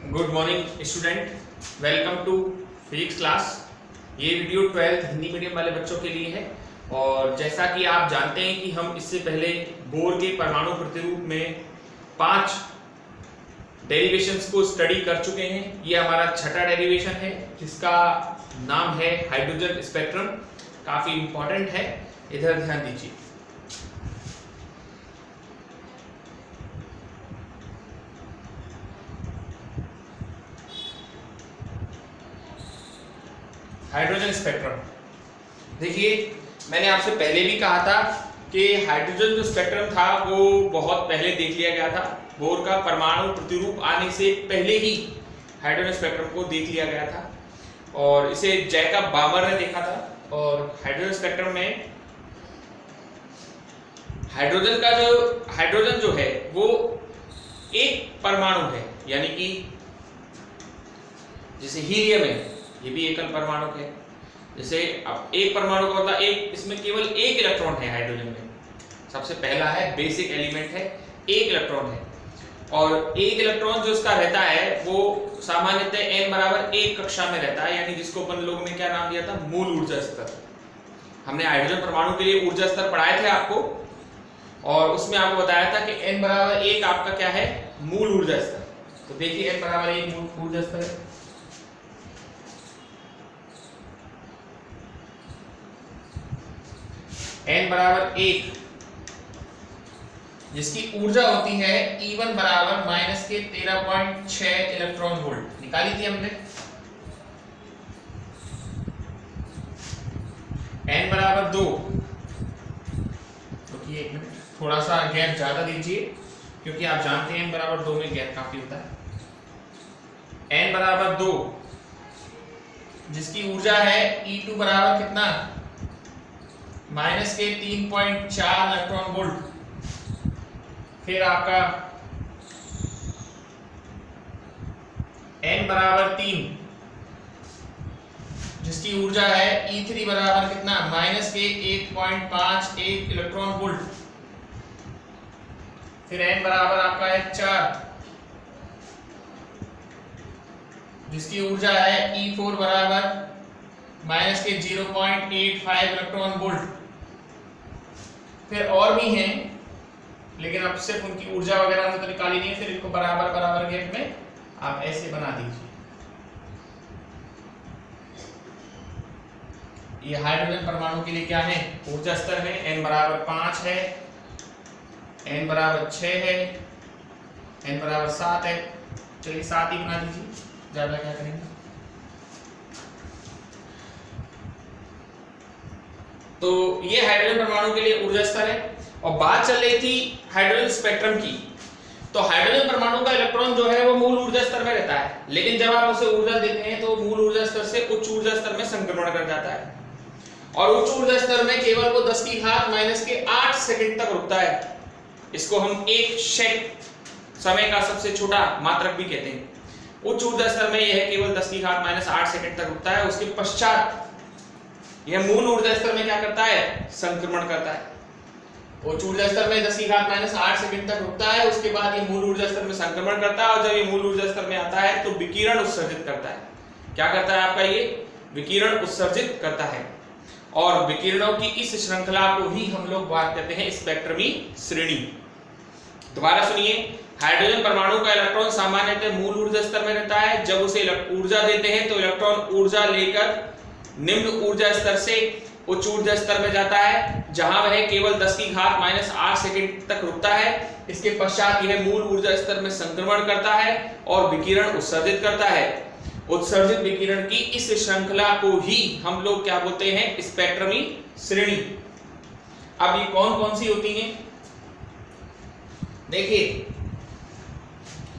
Good morning student, welcome to physics class. ये video 12th Hindi medium वाले बच्चों के लिए है। और जैसा कि आप जानते हैं कि हम इससे पहले बोर के परमाणु प्रतिरूप में 5 डेरिवेशंस को स्टडी कर चुके हैं। ये हमारा छठा डेरिवेशन है जिसका नाम है हाइड्रोजन स्पेक्ट्रम। काफी इंपॉर्टेंट है, इधर ध्यान दीजिए। हाइड्रोजन स्पेक्ट्रम, देखिए मैंने आपसे पहले भी कहा था कि हाइड्रोजन जो स्पेक्ट्रम था वो बहुत पहले देख लिया गया था। बोर का परमाणु प्रतिरूप आने से पहले ही हाइड्रोजन स्पेक्ट्रम को देख लिया गया था और इसे जैकब बामर ने देखा था। और हाइड्रोजन स्पेक्ट्रम में हाइड्रोजन जो है वो एक परमाणु है, यानी कि जैसे हीलियम है ये भी एकल परमाणु है। जैसे अब एक परमाणु का मतलब एक, इसमें केवल एक इलेक्ट्रॉन है। हाइड्रोजन में सबसे पहला है, बेसिक एलिमेंट है, एक इलेक्ट्रॉन है। और एक इलेक्ट्रॉन जो इसका रहता है वो सामान्यतः n बराबर 1 कक्षा में रहता है, यानी जिसको अपन लोगों ने क्या नाम दिया था, मूल ऊर्जा स्तर। हमने हाइड्रोजन परमाणु के लिए ऊर्जा स्तर पढ़ाए थे आपको, और उसमें आपको बताया था कि n बराबर 1 आपका क्या है, मूल ऊर्जा स्तर। तो देखिए n बराबर 1 मूल ऊर्जा स्तर है। n बराबर 1 जिसकी ऊर्जा होती है E1 बराबर माइनस के 13.6 इलेक्ट्रॉन वोल्ट निकाली थी हमने। n बराबर 2, तो एक मिनट थोड़ा सा गैप ज्यादा दीजिए क्योंकि आप जानते हैं n बराबर 2 में गैप काफी होता है। n बराबर 2 जिसकी ऊर्जा है E2 बराबर कितना, माइनस के 3.4 इलेक्ट्रॉन वोल्ट। फिर आपका n बराबर 3 जिसकी ऊर्जा है E3 बराबर कितना, माइनस के 1.51 इलेक्ट्रॉन वोल्ट। फिर n बराबर आपका है 4 जिसकी ऊर्जा है E4 बराबर माइनस के 0.85 इलेक्ट्रॉन वोल्ट। फिर और भी हैं, लेकिन अब सिर्फ उनकी ऊर्जा वगैरह हमने तो निकाली नहीं है। फिर इनको बराबर बराबर गैप में आप ऐसे बना दीजिए। ये हाइड्रोजन परमाणु के लिए क्या है, ऊर्जा स्तर है। n बराबर 5 है, n बराबर 6 है, n बराबर 7 है। चलिए 7 ही बना दीजिए, ज्यादा क्या करेंगे। तो ये हाइड्रोजन परमाणु के लिए ऊर्जा स्तर है। और बात चल रही थी हाइड्रोजन स्पेक्ट्रम की। तो हाइड्रोजन परमाणु का इलेक्ट्रॉन जो है वो मूल ऊर्जा स्तर में रहता है, लेकिन जब आप उसे ऊर्जा देते हैं तो मूल ऊर्जा स्तर से उच्च ऊर्जा स्तर में संक्रमण कर जाता है। और उच्च ऊर्जा स्तर में केवल वो 10 की घात माइनस के 8 सेकंड तक रुकता है। इसको हम एक शेक, समय का सबसे छोटा मात्रक भी कहते हैं। उच्च ऊर्जा स्तर में यह केवल 10 की घात माइनस 8 सेकंड तक रुकता है। उसके पश्चात यह मूल ऊर्जा स्तर में क्या करता है, संक्रमण करता है। उच्च ऊर्जा स्तर में 10 की घात माइनस 8 सेकंड तक रुकता है। उसके बाद ये मूल ऊर्जा स्तर में संक्रमण करता है, और जब ये मूल ऊर्जा स्तर में आता है तो विकिरण उत्सर्जित करता है। क्या करता है आपका, ये विकिरण उत्सर्जित करता है। और विकिरणों की इस श्रृंखला को ही हम लोग बात करते हैं स्पेक्ट्रमी श्रेणी। दोबारा सुनिए, हाइड्रोजन परमाणु का इलेक्ट्रॉन सामान्यतः मूल ऊर्जा स्तर में रहता है। जब उसे ऊर्जा देते हैं तो इलेक्ट्रॉन ऊर्जा लेकर निम्न ऊर्जा स्तर से उच्च ऊर्जा स्तर में जाता है, जहां वह केवल 10 की घात माइनस 8 सेकंड तक रुकता है। इसके पश्चात यह मूल ऊर्जा स्तर में संक्रमण करता है और विकिरण उत्सर्जित करता है। उत्सर्जित विकिरण की इस श्रृंखला को ही हम लोग क्या बोलते हैं, स्पेक्ट्रमी श्रेणी। अब ये कौन कौन सी होती हैं, देखिए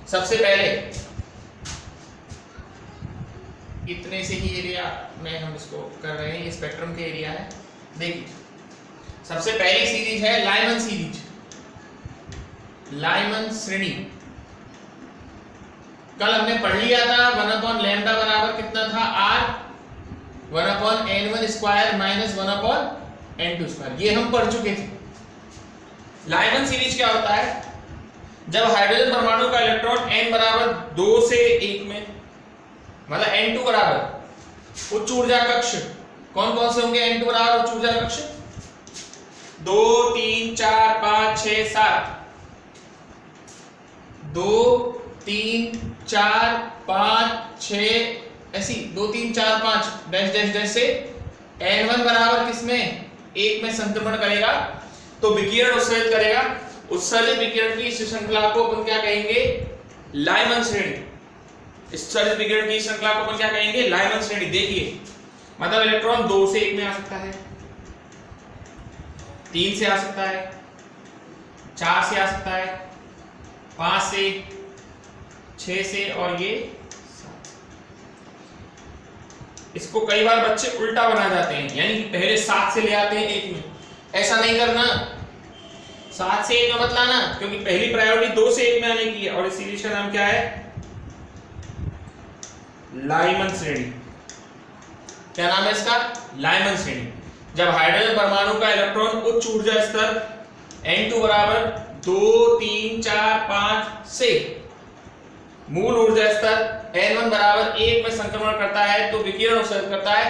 सबसे पहले इतने से ही एरिया में हम इसको कर रहे हैं, ये स्पेक्ट्रम के एरिया है। देखिए सबसे पहली सीरीज है लाइमन सीरीज, लाइमन श्रेणी। कल हमने पढ़ लिया था 1 लैम्डा बराबर कितना था, r 1 n1 square minus 1 n2 square, ये हम पढ़ चुके थे। लाइमन सीरीज क्या होता है, जब हाइड्रोजन परमाणु का इलेक्ट्रॉन n बराबर 2 से 1 में, मतलब n2 बराबर उच्च ऊर्जा कक्ष, कौन कौन से होंगे n2 बराबर उच्च ऊर्जा कक्ष? 2 3 4 5 6 7, 2 3 4 5 6, ऐसी 2 3 4 5 डैश डैश डैश से n1 बराबर किसमें? 1 में संक्रमण करेगा तो विकिरण उत्सर्जित करेगा। उत्सर्जित विकिरण की इस श्रृंखला को अपन क्या कहेंगे? लाइमन श्रेणी। उत्सर्जित विकिरण की श्रृंखला को अपन क्या कहेंगे? लाइमन श्रेणी। देखिए मतलब इलेक्ट्रॉन 2 से 1 में आ सकता है, 3 से आ सकता है, 4 से आ सकता है, 5 से, 6 से और ये 7। इसको कई बार बच्चे उल्टा बना जाते हैं, यानी पहले 7 से ले आते हैं 1 में। ऐसा नहीं करना, 7 से 1 में मत लाना, क्योंकि पहली प्रायोरिटी 2 से 1 में आने की है और इस सीरीज का नाम क्या है? लाइमन श्रेणी। क्या नाम है इसका? लाइमन श्रेणी। जब हाइड्रोजन परमाणु का इलेक्ट्रॉन उच्च ऊर्जा स्तर n2 बराबर 2 3 4 5 से मूल ऊर्जा स्तर n1 बराबर 1 में संक्रमण करता है तो विकिरण उत्सर्जित करता है।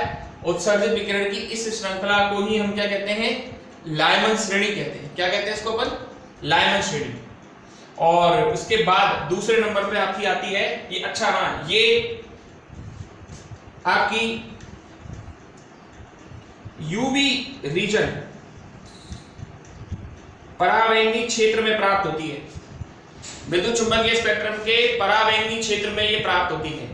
उत्सर्जित विकिरण की इस श्रृंखला को ही हम क्या कहते हैं? लाइमन श्रेणी कहते हैं। क्या कहते हैं इसको अपन? लाइमन श्रेणी। और उसके बाद दूसरे नंबर पे आपकी आती है ये, अच्छा हाँ, ये आपकी यूवी रीजन परावैंगनी क्षेत्र में प्राप्त होती है। विद्युत चुंबकीय स्पेक्ट्रम के परावैंगनी क्षेत्र में ये प्राप्त होती है।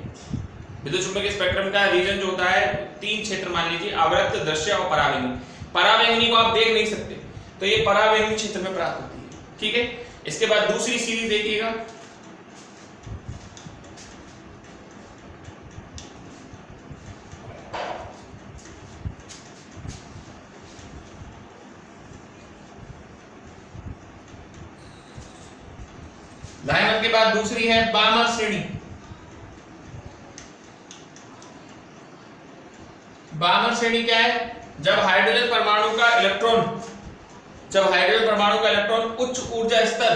विद्युत चुंबकीय स्पेक्ट्रम का रीजन जो होता है 3 क्षेत्र मान लीजिए, आवर्त, दृश्य और परावैंगनी। परावैंगनी को आप देख नहीं सकते तो ये परावैंगनी क्षेत्र में प्राप्त होती है। ठीक है, इसके बाद दूसरी सीरीज देखिएगा, लाइमन के बाद दूसरी है बामर श्रेणी। बामर श्रेणी क्या है? जब हाइड्रोजन परमाणु का इलेक्ट्रॉन उच्च ऊर्जा स्तर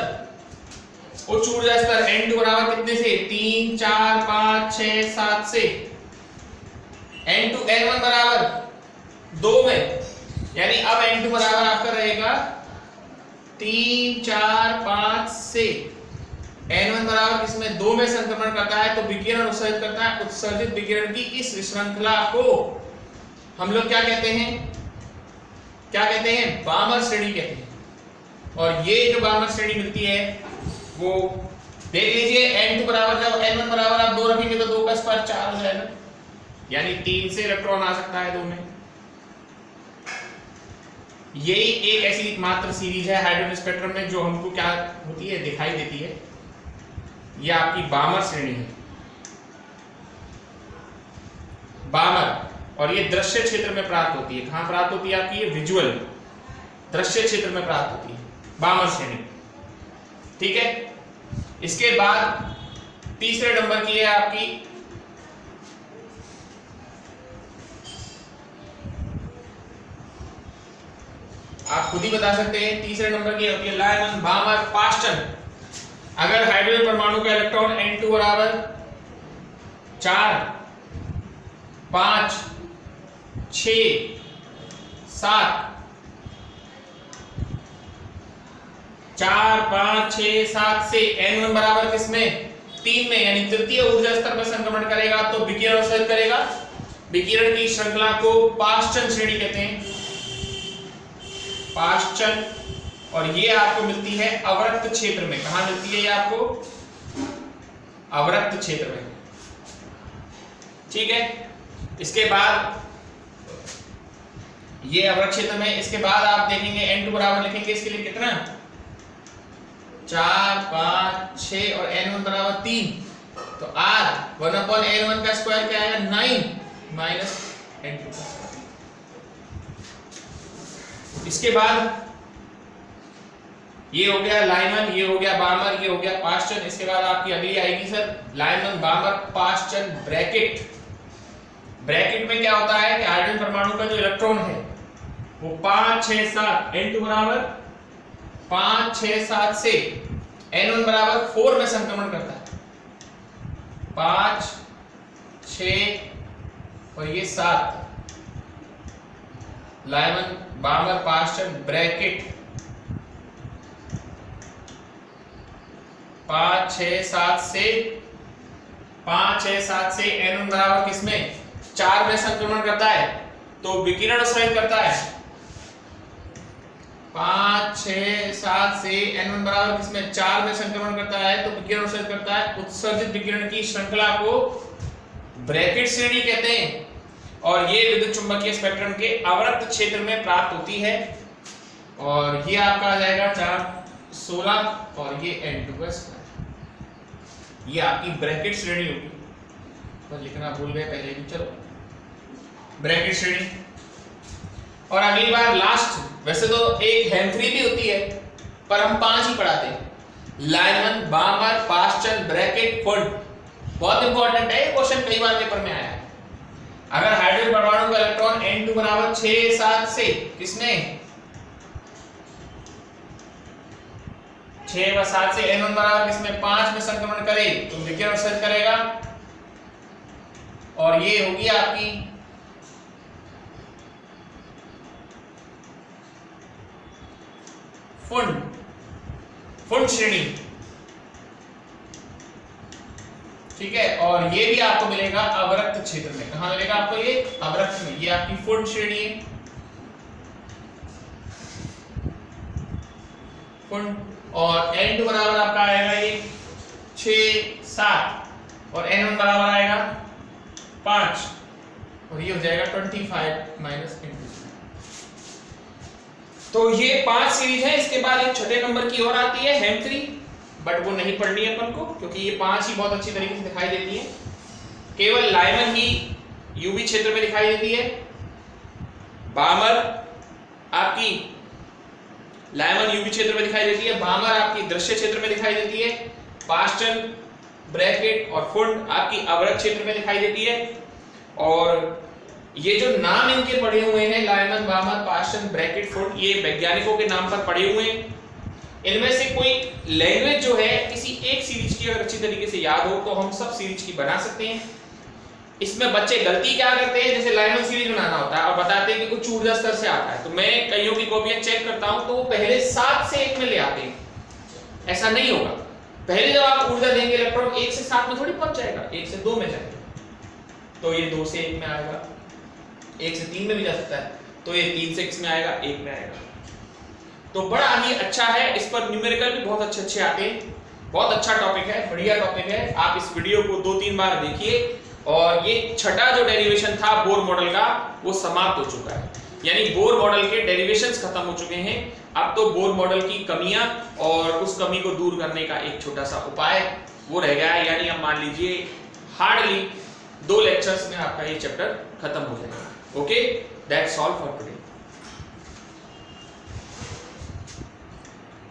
n2 बराबर कितने से? 3 4 5 6 7 से n1 बराबर 2 में, यानी अब n2 बराबर आपका रहेगा 3 4 5 से n1 बराबर किसमें? 2 में संक्रमण करता है तो विकिरण उत्सर्जित करता है। उत्सर्जित विकिरण की इस श्रृंखला को हम लोग क्या कहते हैं? बामर श्रेणी कहते हैं। और ये जो बामर श्रेणी मिलती है वो देख लीजिए, n2 बराबर, जब n1 बराबर आप 2 रखेंगे तो 2 का स्क्वायर 4 हो जाएगा, यानी 3 से इलेक्ट्रॉन आ सकता है 2 में। यही एक ऐसी मात्र सीरीज है हाइड्रोजन स्पेक्ट्रम में जो हमको क्या होती है? दिखाई देती है। ये आपकी बामर श्रेणी है, बामर। और ये दृश्य क्षेत्र में प्राप्त होती है। कहां प्राप्त होती है आपकी? ये विजुअल दृश्य क्षेत्र में प्राप्त होती है बामर श्रेणी। ठीक है, इसके बाद तीसरे नंबर की है आपकी आप खुद ही बता सकते हैं, तीसरे नंबर की होती है लाइमन, बामर, पास्टन। अगर हाइड्रोजन परमाणु का इलेक्ट्रॉन n2 बराबर 4 5 6 7 4 5 6 7 से n1 बराबर किसमें? 3 में, यानी तृतीय ऊर्जा स्तर में संक्रमण करेगा तो विकिरण उत्सर्जित करेगा। विकिरण की श्रृंखला को पास्टन श्रेणी कहते हैं, पास्टन। और ये आपको मिलती है अवरक्त क्षेत्र में। कहां मिलती है ये आपको? अवरक्त क्षेत्र में। ठीक है, इसके बाद ये अवरक्त क्षेत्र में, इसके बाद आप देखेंगे n2 बराबर लिखेंगे इसके लिए कितना? 4 5 6 और n1 बराबर 3, तो r 1/n1 का स्क्वायर क्या आएगा? 9 माइनस n2 का स्क्वायर। इसके बाद ये हो गया लाइमन, ये हो गया बामर, ये हो गया पास्टन। इसके बाद आपकी अगली आएगी sir Lyman, बामर, Paschen, bracket. Bracket में क्या होता है कि हाइड्रोजन परमाणु का जो इलेक्ट्रॉन है वो 5 6 7 n2 बराबर 5 6 7 से N1 बराबर 4 में संक्रमण करता है, 5 6 और ये 7, लाइमन बामर पास्चर ब्रैकेट 5 6 7 से N1 बराबर किसमें 4 में संक्रमण करता है, तो विकिरण उत्सर्जित करता है। 5 6 7 से N1 बराबर किसमें 4 में संक्रमण करता है, तो विकिरण उत्सर्जित करता है। उत्सर्जित विकिरण की श्रृंखला को ब्रैकेट श्रेणी कहते हैं और ये विद्युत चुंबकीय स्पेक्ट्रम के अवरक्त क्षेत्र में प्राप्त होती है। और ये आपका आ जाएगा 4 16 और ये N2 का स्क्वायर, ये आपकी ब्रैकेट श्रेणी होगी। तो लिखना भूल गए पहले भी, चलो ब्रैकेट श्रेणी। और अगली बार लास्ट, वैसे तो एक हेम्फ्री भी होती है पर हम 5 ही पढ़ाते हैं, लाइमन बामर पास्चर ब्रैकेट फुंड। बहुत इंपॉर्टेंट है, क्वेश्चन कई बार पेपर में आया है। अगर हाइड्रोजन परमाणु का इलेक्ट्रॉन N2 बराबर 6 7 से किसमें 6 व 7 से N1 बराबर किसमें 5 में संक्रमण करे तो विकिरण उत्सर्जित करेगा और ये होगी आपकी फुंड श्रेणी, ठीक है। और ये भी आपको मिलेगा अवरक्त क्षेत्र में। कहां मिलेगा आपको ये अवरक्त में, ये आपकी फुंड श्रेणी है, फुंड। और N2 बराबर आपका आएगा ये 6 7 और N1 बराबर आएगा 5 और ये हो जाएगा 25 माइनस N2। तो ये 5 सीरीज है। इसके बाद एक छठे नंबर की और आती है हेम्फ्री, बट वो नहीं पढ़नी है अपन को क्योंकि ये 5 ही बहुत अच्छी तरीके से दिखाई देती है। केवल लाइमन ही यूवी क्षेत्र में दिखाई देती है, बामर आपकी लाइमन यूवी क्षेत्र में दिखाई देती है, बामर आपकी दृश्य क्षेत्र में दिखाई देती है, पास्चन ब्रैकेट और फुंड आपकी अवरक्त क्षेत्र में दिखाई देती है। और ये जो नाम इनके पड़े हुए हैं लाइमन बामर पास्चन ब्रैकेट फुंड, ये वैज्ञानिकों के नाम पर पड़े हुए हैं। इनमें से कोई लैंग्वेज जो है किसी एक सीरीज की अगर अच्छी तरीके से याद हो तो हम सब सीरीज की बना सकते हैं। इसमें बच्चे गलती क्या करते हैं, जैसे लाइमन सीरीज बनाना होता है और बताते हैं कि कुछ ऊर्जा स्तर से आता है, तो मैं कईयों की कॉपियां चेक करता हूं तो वो पहले 7 से 1 में ले आते हैं। ऐसा नहीं होगा, पहले जब आप ऊर्जा देंगे इलेक्ट्रॉन 1 से 7 में थोड़ी पहुंच जाएगा, 1 से 2 में जाएगा, तो ये 2 से 1 में आएगा, 1 से 3 में भी जा सकता है, तो ये 3 से 1 में आएगा, 1 में आएगा। तो बड़ा ही अच्छा है, इस पर न्यूमेरिकल भी बहुत अच्छे आते हैं। बहुत अच्छा टॉपिक है, बढ़िया टॉपिक है। आप इस वीडियो को 2-3 बार देखिए। और ये छठा जो डेरिवेशन था बोर मॉडल का वो समाप्त हो चुका है, यानी बोर मॉडल के डेरिवेशंस खत्म हो चुके हैं। अब तो बोर मॉडल की कमियां और उस कमी को दूर करने का एक छोटा सा उपाय वो रह गया है, यानी अब मान लीजिए हार्डली 2 लेक्चर्स में आपका ये चैप्टर खत्म हो जाएगा। Okay, that's all for today.